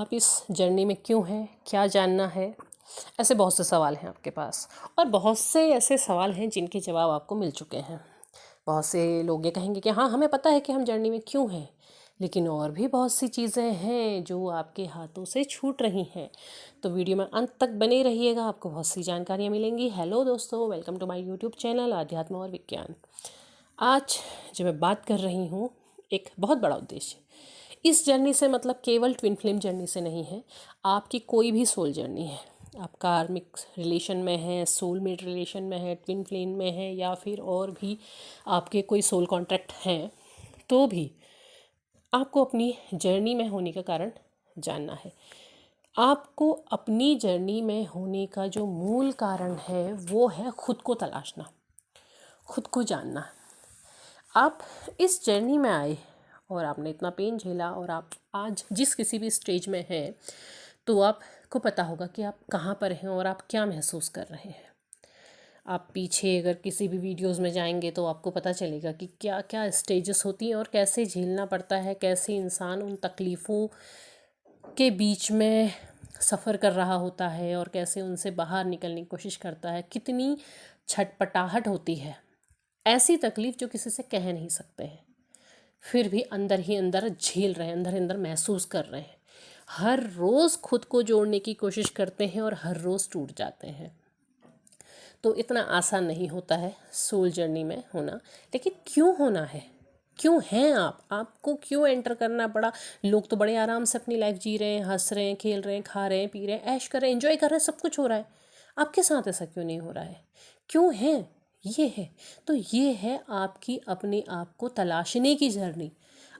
आप इस जर्नी में क्यों हैं, क्या जानना है, ऐसे बहुत से सवाल हैं आपके पास। और बहुत से ऐसे सवाल हैं जिनके जवाब आपको मिल चुके हैं। बहुत से लोग ये कहेंगे कि हाँ, हमें पता है कि हम जर्नी में क्यों हैं, लेकिन और भी बहुत सी चीज़ें हैं जो आपके हाथों से छूट रही हैं। तो वीडियो में अंत तक बने रहिएगा, आपको बहुत सी जानकारियाँ मिलेंगी। हेलो दोस्तों, welcome to my YouTube channel आध्यात्म और विज्ञान। आज जो मैं बात कर रही हूँ, एक बहुत बड़ा उद्देश्य इस जर्नी से, मतलब केवल ट्विन फ्लेम जर्नी से नहीं है, आपकी कोई भी सोल जर्नी है। आप कार्मिक रिलेशन में हैं, सोलमेट रिलेशन में है, ट्विन फ्लेम में है, या फिर और भी आपके कोई सोल कॉन्ट्रैक्ट हैं, तो भी आपको अपनी जर्नी में होने का कारण जानना है। आपको अपनी जर्नी में होने का जो मूल कारण है वो है खुद को तलाशना, खुद को जानना। आप इस जर्नी में आए और आपने इतना पेन झेला और आप आज जिस किसी भी स्टेज में हैं, तो आपको पता होगा कि आप कहाँ पर हैं और आप क्या महसूस कर रहे हैं। आप पीछे अगर किसी भी वीडियोस में जाएंगे तो आपको पता चलेगा कि क्या क्या स्टेजेस होती हैं और कैसे झेलना पड़ता है, कैसे इंसान उन तकलीफ़ों के बीच में सफ़र कर रहा होता है और कैसे उनसे बाहर निकलने की कोशिश करता है। कितनी छटपटाहट होती है, ऐसी तकलीफ़ जो किसी से कह नहीं सकते हैं, फिर भी अंदर ही अंदर झेल रहे हैं, अंदर ही अंदर महसूस कर रहे हैं। हर रोज़ खुद को जोड़ने की कोशिश करते हैं और हर रोज़ टूट जाते हैं। तो इतना आसान नहीं होता है सोल जर्नी में होना। लेकिन क्यों होना है, क्यों हैं आपको क्यों एंटर करना पड़ा? लोग तो बड़े आराम से अपनी लाइफ जी रहे हैं, हंस रहे हैं, खेल रहे हैं, खा रहे हैं, पी रहे हैं, ऐश कर रहे हैं, एंजॉय कर रहे हैं, सब कुछ हो रहा है। आपके साथ ऐसा क्यों नहीं हो रहा है? क्यों है? ये है, तो ये है आपकी अपने आप को तलाशने की जर्नी।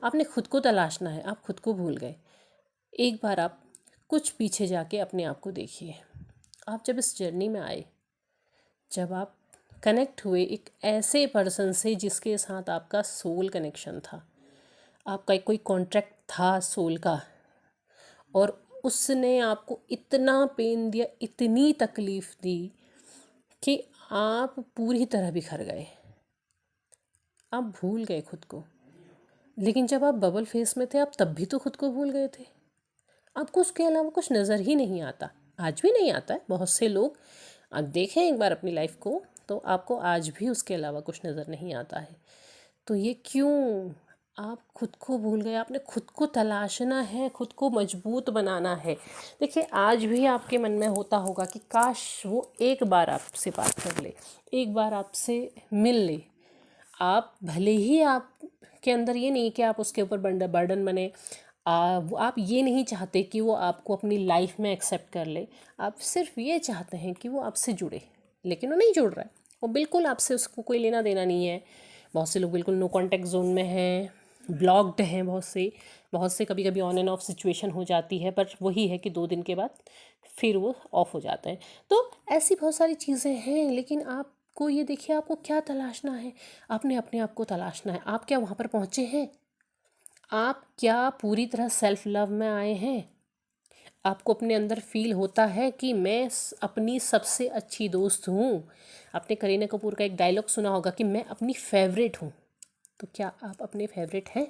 आपने खुद को तलाशना है, आप खुद को भूल गए। एक बार आप कुछ पीछे जाके अपने आप को देखिए। आप जब इस जर्नी में आए, जब आप कनेक्ट हुए एक ऐसे पर्सन से जिसके साथ आपका सोल कनेक्शन था, आपका एक कोई कॉन्ट्रैक्ट था सोल का, और उसने आपको इतना पेन दिया, इतनी तकलीफ़ दी कि आप पूरी तरह बिखर गए, आप भूल गए खुद को। लेकिन जब आप बबल फेस में थे, आप तब भी तो खुद को भूल गए थे। आपको उसके अलावा कुछ नज़र ही नहीं आता, आज भी नहीं आता है। बहुत से लोग, आप देखें एक बार अपनी लाइफ को, तो आपको आज भी उसके अलावा कुछ नज़र नहीं आता है। तो ये क्यों? आप खुद को भूल गए। आपने खुद को तलाशना है, खुद को मजबूत बनाना है। देखिए, आज भी आपके मन में होता होगा कि काश वो एक बार आपसे बात कर ले, एक बार आपसे मिल ले। आप भले ही आपके अंदर ये नहीं कि आप उसके ऊपर बर्डन बने, आप ये नहीं चाहते कि वो आपको अपनी लाइफ में एक्सेप्ट कर ले, आप सिर्फ ये चाहते हैं कि वो आपसे जुड़े, लेकिन वो नहीं जुड़ रहा है। वो बिल्कुल आपसे, उसको कोई लेना देना नहीं है। बहुत से लोग बिल्कुल नो कॉन्टेक्ट जोन में हैं, ब्लॉक्ड हैं। बहुत से कभी कभी ऑन एंड ऑफ सिचुएशन हो जाती है, पर वही है कि 2 दिन के बाद फिर वो ऑफ हो जाते हैं। तो ऐसी बहुत सारी चीज़ें हैं, लेकिन आपको ये देखिए, आपको क्या तलाशना है? आपने अपने आप को तलाशना है। आप क्या वहाँ पर पहुँचे हैं? आप क्या पूरी तरह सेल्फ लव में आए हैं? आपको अपने अंदर फील होता है कि मैं अपनी सबसे अच्छी दोस्त हूँ? आपने करीना कपूर का एक डायलॉग सुना होगा कि मैं अपनी फेवरेट हूँ। तो क्या आप अपने फेवरेट हैं?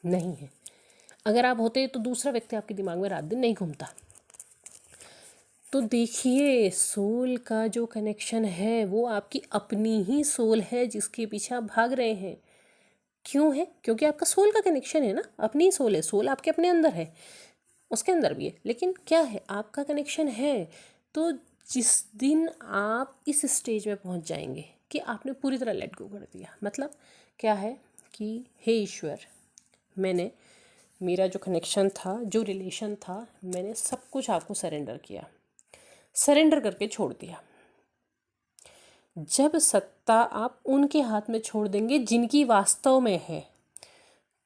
नहीं है। अगर आप होते तो दूसरा व्यक्ति आपके दिमाग में रात दिन नहीं घूमता। तो देखिए, सोल का जो कनेक्शन है वो आपकी अपनी ही सोल है जिसके पीछे आप भाग रहे हैं। क्यों है? क्योंकि आपका सोल का कनेक्शन है ना, अपनी ही सोल है। सोल आपके अपने अंदर है, उसके अंदर भी है, लेकिन क्या है, आपका कनेक्शन है। तो जिस दिन आप इस स्टेज में पहुंच जाएंगे कि आपने पूरी तरह लेट गो कर दिया, मतलब क्या है कि हे ईश्वर, मैंने मेरा जो कनेक्शन था, जो रिलेशन था, मैंने सब कुछ आपको सरेंडर किया, सरेंडर करके छोड़ दिया। जब सत्ता आप उनके हाथ में छोड़ देंगे जिनकी वास्तव में है,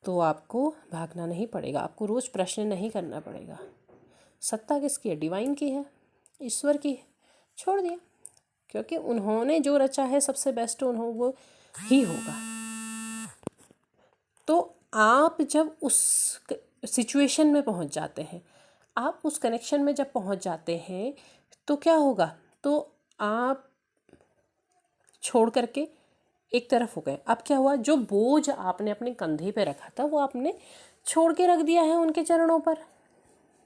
तो आपको भागना नहीं पड़ेगा, आपको रोज़ प्रश्न नहीं करना पड़ेगा। सत्ता किसकी है? डिवाइन की है, ईश्वर की है। छोड़ दिया, क्योंकि उन्होंने जो रचा है सबसे बेस्ट उन्होंने वो ही होगा। तो आप जब उस सिचुएशन में पहुंच जाते हैं, आप उस कनेक्शन में जब पहुंच जाते हैं, तो क्या होगा? तो आप छोड़ करके एक तरफ हो गए। अब क्या हुआ? जो बोझ आपने अपने कंधे पे रखा था वो आपने छोड़ के रख दिया है उनके चरणों पर।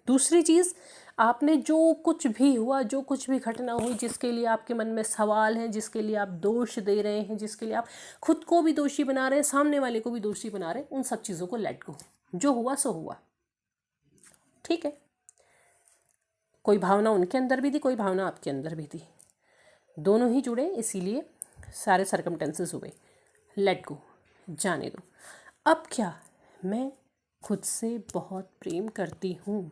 दूसरी चीज़, आपने जो कुछ भी हुआ, जो कुछ भी घटना हुई, जिसके लिए आपके मन में सवाल हैं, जिसके लिए आप दोष दे रहे हैं, जिसके लिए आप खुद को भी दोषी बना रहे हैं, सामने वाले को भी दोषी बना रहे हैं, उन सब चीज़ों को लेट गो। जो हुआ सो हुआ, ठीक है। कोई भावना उनके अंदर भी थी, कोई भावना आपके अंदर भी थी, दोनों ही जुड़े, इसीलिए सारे सर्कमटेंसेस हुए। लेट गो, जाने दो। अब क्या, मैं खुद से बहुत प्रेम करती हूँ,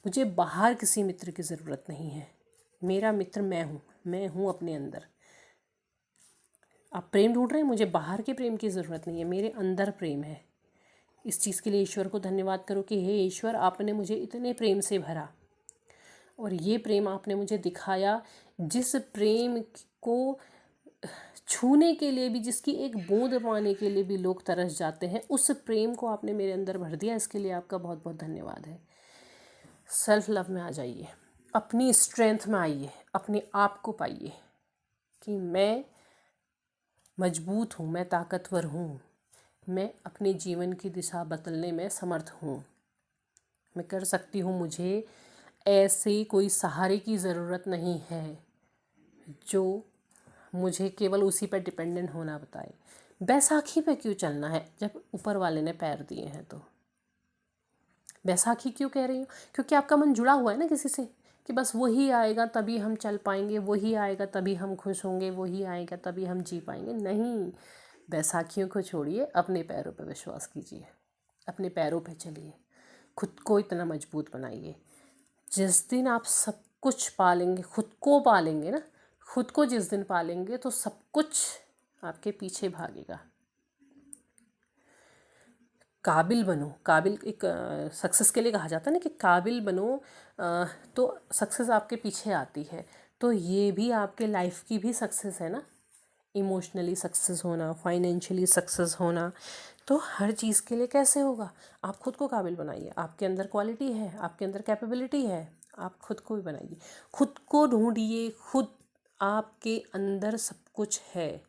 मुझे बाहर किसी मित्र की ज़रूरत नहीं है, मेरा मित्र मैं हूँ अपने अंदर। आप प्रेम ढूंढ रहे हैं, मुझे बाहर के प्रेम की ज़रूरत नहीं है, मेरे अंदर प्रेम है। इस चीज़ के लिए ईश्वर को धन्यवाद करो कि हे ईश्वर, आपने मुझे इतने प्रेम से भरा, और ये प्रेम आपने मुझे दिखाया, जिस प्रेम को छूने के लिए भी, जिसकी एक बूंद पाने के लिए भी लोग तरस जाते हैं, उस प्रेम को आपने मेरे अंदर भर दिया। इसके लिए आपका बहुत बहुत धन्यवाद है। सेल्फ लव में आ जाइए, अपनी स्ट्रेंथ में आइए, अपने आप को पाइए कि मैं मजबूत हूँ, मैं ताकतवर हूँ, मैं अपने जीवन की दिशा बदलने में समर्थ हूँ, मैं कर सकती हूँ। मुझे ऐसे कोई सहारे की ज़रूरत नहीं है जो मुझे केवल उसी पर डिपेंडेंट होना बताए। बैसाखी पे क्यों चलना है जब ऊपर वाले ने पैर दिए हैं? तो बैसाखी क्यों कह रही हूँ? क्योंकि आपका मन जुड़ा हुआ है ना किसी से, कि बस वही आएगा तभी हम चल पाएंगे, वही आएगा तभी हम खुश होंगे, वही आएगा तभी हम जी पाएंगे। नहीं, बैसाखियों को छोड़िए, अपने पैरों पर विश्वास कीजिए, अपने पैरों पे चलिए, खुद को इतना मजबूत बनाइए। जिस दिन आप सब कुछ पालेंगे, खुद को पालेंगे ना, खुद को जिस दिन पालेंगे तो सब कुछ आपके पीछे भागेगा। काबिल बनो, काबिल एक सक्सेस के लिए कहा जाता है ना कि काबिल बनो, तो सक्सेस आपके पीछे आती है। तो ये भी आपके लाइफ की भी सक्सेस है ना, इमोशनली सक्सेस होना, फाइनेंशियली सक्सेस होना। तो हर चीज़ के लिए कैसे होगा? आप खुद को काबिल बनाइए, आपके अंदर क्वालिटी है, आपके अंदर कैपेबिलिटी है, आप खुद को भी बनाइए, खुद को ढूंढिए, खुद आपके अंदर सब कुछ है।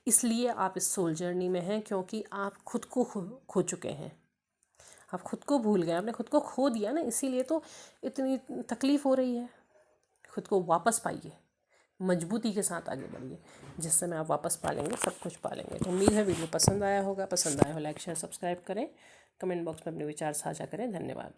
इसलिए आप इस सोल जर्नी में हैं, क्योंकि आप खुद को खो चुके हैं, आप खुद को भूल गए, आपने खुद को खो दिया ना, इसीलिए तो इतनी तकलीफ़ हो रही है। खुद को वापस पाइए, मजबूती के साथ आगे बढ़िए, जिस समय आप वापस पालेंगे सब कुछ पालेंगे। तो उम्मीद है वीडियो पसंद आया होगा, पसंद आया हो लाइक शेयर सब्सक्राइब करें, कमेंट बॉक्स में अपने विचार साझा करें। धन्यवाद।